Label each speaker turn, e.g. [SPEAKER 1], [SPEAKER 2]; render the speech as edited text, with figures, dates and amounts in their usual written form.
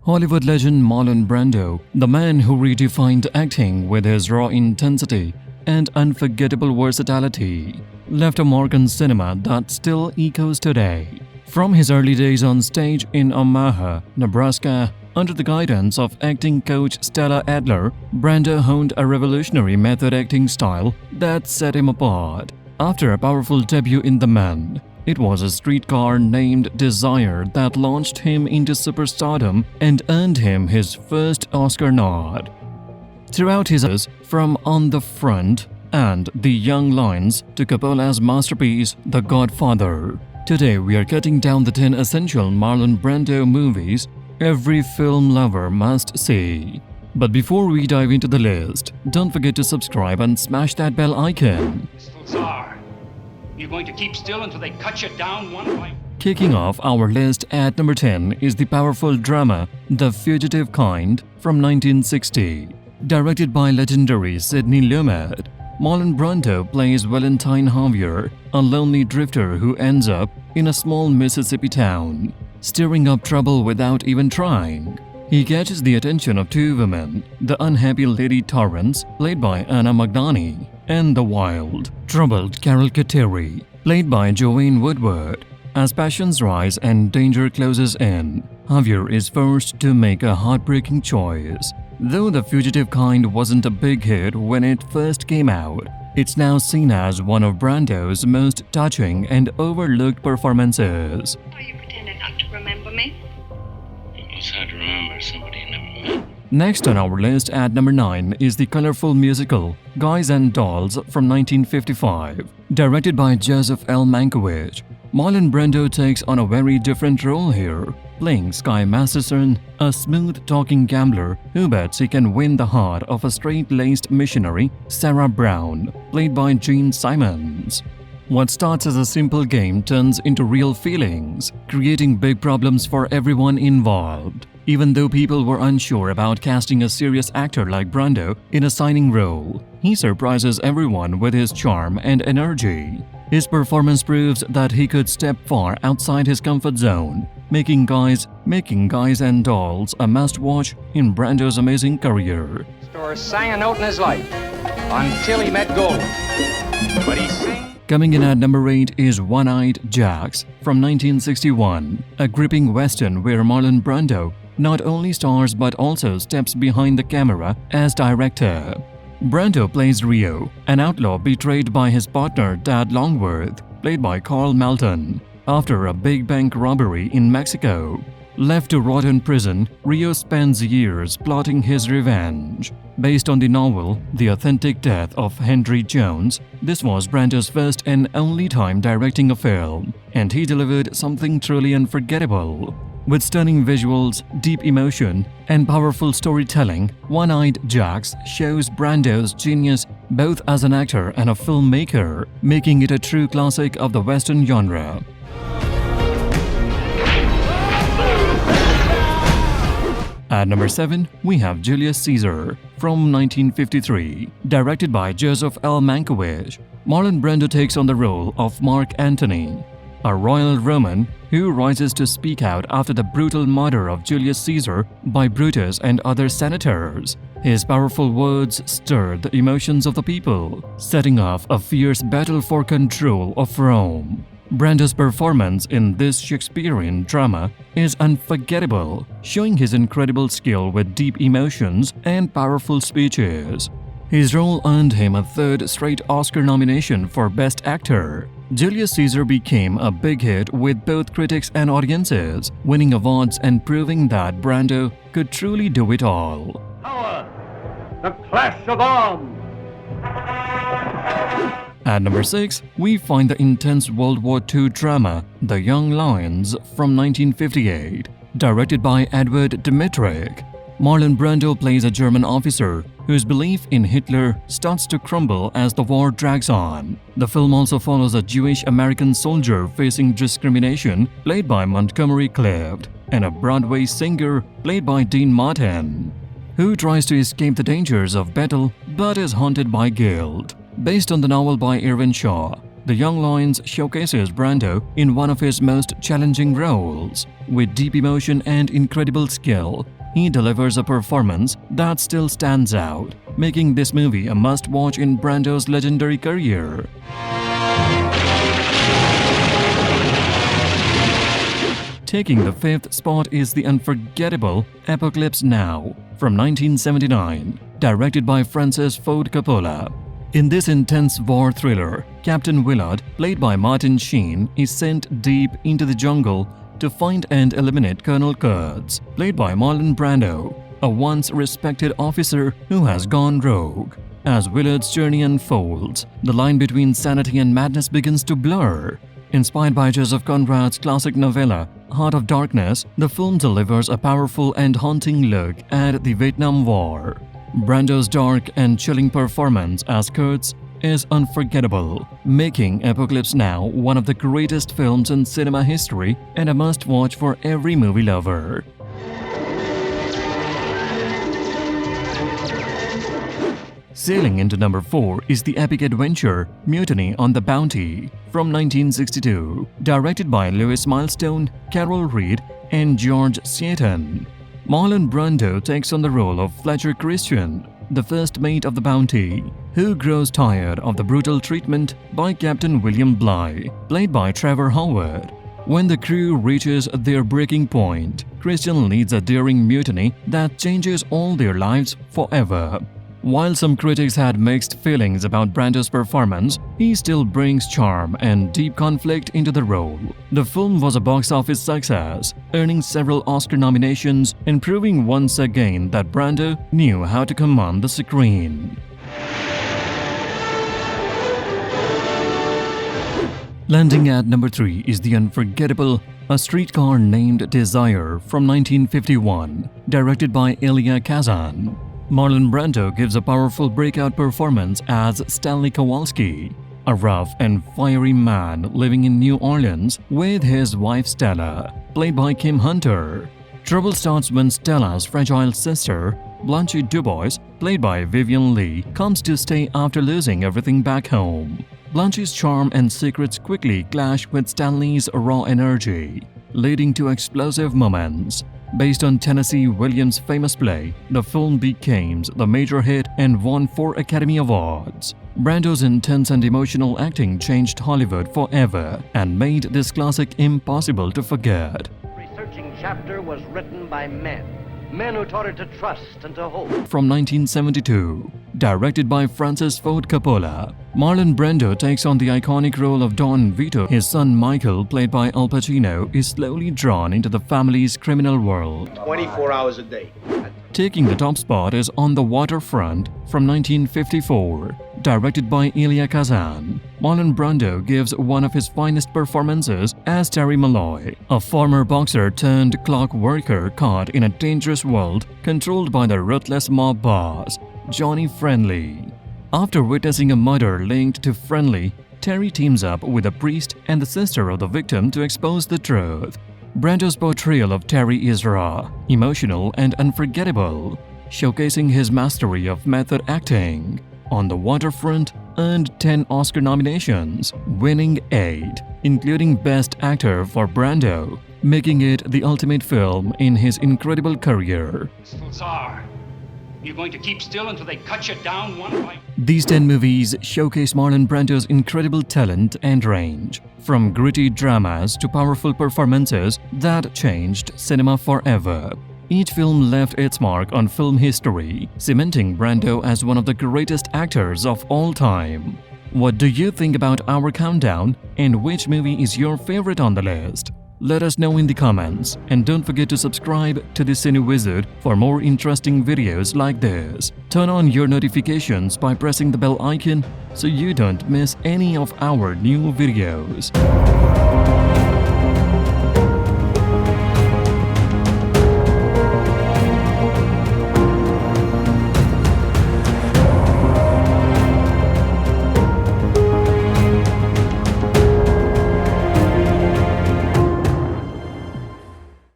[SPEAKER 1] Hollywood legend Marlon Brando, the man who redefined acting with his raw intensity and unforgettable versatility, left a mark on cinema that still echoes today. From his early days on stage in Omaha, Nebraska, under the guidance of acting coach Stella Adler, Brando honed a revolutionary method acting style that set him apart. After a powerful debut in The Man, it was a Streetcar named Desire that launched him into superstardom and earned him his first Oscar nod. Throughout his years, from On the Front and The Young Lions to Coppola's masterpiece The Godfather, today we are cutting down the 10 essential Marlon Brando movies every film lover must see. But before we dive into the list, don't forget to subscribe and smash that bell icon.
[SPEAKER 2] You're going to keep still until they cut you down one by one.
[SPEAKER 1] Kicking off our list at number 10 is the powerful drama The Fugitive Kind from 1960. Directed by legendary Sidney Lumet, Marlon Brando plays Valentine Javier, a lonely drifter who ends up in a small Mississippi town, stirring up trouble without even trying. He catches the attention of two women, the unhappy Lady Torrance, played by Anna Magnani, and the wild, troubled Carol Kateri, played by Joanne Woodward. As passions rise and danger closes in, Javier is forced to make a heartbreaking choice. Though The Fugitive Kind wasn't a big hit when it first came out, it's now seen as one of Brando's most touching and overlooked performances.
[SPEAKER 3] Are you pretending not to remember me?
[SPEAKER 4] It's hard to remember somebody you never met.
[SPEAKER 1] Next on our list at number 9 is the colorful musical Guys and Dolls from 1955. Directed by Joseph L. Mankiewicz, Marlon Brando takes on a very different role here, playing Sky Masterson, a smooth-talking gambler who bets he can win the heart of a straight-laced missionary, Sarah Brown, played by Gene Simmons. What starts as a simple game turns into real feelings, creating big problems for everyone involved. Even though people were unsure about casting a serious actor like Brando in a signing role, he surprises everyone with his charm and energy. His performance proves that he could step far outside his comfort zone, making Guys and Dolls a must-watch in Brando's amazing career.
[SPEAKER 5] Store sang a note in his life until he met gold. But he sang.
[SPEAKER 1] Coming in at number 8 is One-Eyed Jacks from 1961, a gripping western where Marlon Brando not only stars but also steps behind the camera as director. Brando plays Rio, an outlaw betrayed by his partner Dad Longworth, played by Carl Malton, after a big bank robbery in Mexico. Left to rot in prison, Rio spends years plotting his revenge. Based on the novel The Authentic Death of Henry Jones, this was Brando's first and only time directing a film, and he delivered something truly unforgettable. With stunning visuals, deep emotion, and powerful storytelling, One-Eyed Jacks shows Brando's genius both as an actor and a filmmaker, making it a true classic of the Western genre. At number 7, we have Julius Caesar from 1953. Directed by Joseph L. Mankiewicz, Marlon Brando takes on the role of Mark Antony, a royal Roman who rises to speak out after the brutal murder of Julius Caesar by Brutus and other senators. His powerful words stir the emotions of the people, setting off a fierce battle for control of Rome. Brando's performance in this Shakespearean drama is unforgettable, showing his incredible skill with deep emotions and powerful speeches. His role earned him a third straight Oscar nomination for Best Actor. Julius Caesar became a big hit with both critics and audiences, winning awards and proving that Brando could truly do it all.
[SPEAKER 6] Power! The clash of arms!
[SPEAKER 1] At number 6, we find the intense World War II drama The Young Lions from 1958. Directed by Edward Dmytryk, Marlon Brando plays a German officer whose belief in Hitler starts to crumble as the war drags on. The film also follows a Jewish-American soldier facing discrimination, played by Montgomery Clift, and a Broadway singer, played by Dean Martin, who tries to escape the dangers of battle but is haunted by guilt. Based on the novel by Irwin Shaw, The Young Lions showcases Brando in one of his most challenging roles. With deep emotion and incredible skill, he delivers a performance that still stands out, making this movie a must-watch in Brando's legendary career. Taking the 5th spot is the unforgettable Apocalypse Now from 1979, directed by Francis Ford Coppola. In this intense war thriller, Captain Willard, played by Martin Sheen, is sent deep into the jungle to find and eliminate Colonel Kurtz, played by Marlon Brando, a once respected officer who has gone rogue. As Willard's journey unfolds, the line between sanity and madness begins to blur. Inspired by Joseph Conrad's classic novella, Heart of Darkness, the film delivers a powerful and haunting look at the Vietnam War. Brando's dark and chilling performance as Kurtz is unforgettable, making Apocalypse Now one of the greatest films in cinema history and a must-watch for every movie lover. Sailing into number 4 is the epic adventure Mutiny on the Bounty from 1962, directed by Lewis Milestone, Carol Reed, and George Seaton. Marlon Brando takes on the role of Fletcher Christian, the first mate of the Bounty, who grows tired of the brutal treatment by Captain William Bligh, played by Trevor Howard. When the crew reaches their breaking point, Christian leads a daring mutiny that changes all their lives forever. While some critics had mixed feelings about Brando's performance, he still brings charm and deep conflict into the role. The film was a box office success, earning several Oscar nominations and proving once again that Brando knew how to command the screen. Landing at number 3 is the unforgettable A Streetcar Named Desire from 1951, directed by Elia Kazan. Marlon Brando gives a powerful breakout performance as Stanley Kowalski, a rough and fiery man living in New Orleans with his wife Stella, played by Kim Hunter. Trouble starts when Stella's fragile sister, Blanche DuBois, played by Vivian Leigh, comes to stay after losing everything back home. Blanche's charm and secrets quickly clash with Stanley's raw energy, leading to explosive moments. Based on Tennessee Williams' famous play, the film became the major hit and won 4 Academy Awards. Brando's intense and emotional acting changed Hollywood forever and made this classic impossible to forget.
[SPEAKER 6] Every searching chapter was written by men who taught her to trust and to hope.
[SPEAKER 1] From 1972, directed by Francis Ford Coppola, Marlon Brando takes on the iconic role of Don Vito. His son Michael, played by Al Pacino, is slowly drawn into the family's criminal world.
[SPEAKER 7] 24 hours a day.
[SPEAKER 1] Taking the top spot is On the Waterfront from 1954, directed by Elia Kazan. Marlon Brando gives one of his finest performances as Terry Malloy, a former boxer turned clock worker caught in a dangerous world controlled by the ruthless mob boss, Johnny Friendly. After witnessing a murder linked to Friendly, Terry teams up with a priest and the sister of the victim to expose the truth. Brando's portrayal of Terry is raw, emotional, and unforgettable, showcasing his mastery of method acting. On the Waterfront earned 10 Oscar nominations, winning 8, including Best Actor for Brando, making it the ultimate film in his incredible career.
[SPEAKER 2] Czar, you're going to keep still until they cut you down one by one.
[SPEAKER 1] These 10 movies showcase Marlon Brando's incredible talent and range, from gritty dramas to powerful performances that changed cinema forever. Each film left its mark on film history, cementing Brando as one of the greatest actors of all time. What do you think about our countdown, and which movie is your favorite on the list? Let us know in the comments, and don't forget to subscribe to the Cine Wizard for more interesting videos like this. Turn on your notifications by pressing the bell icon so you don't miss any of our new videos.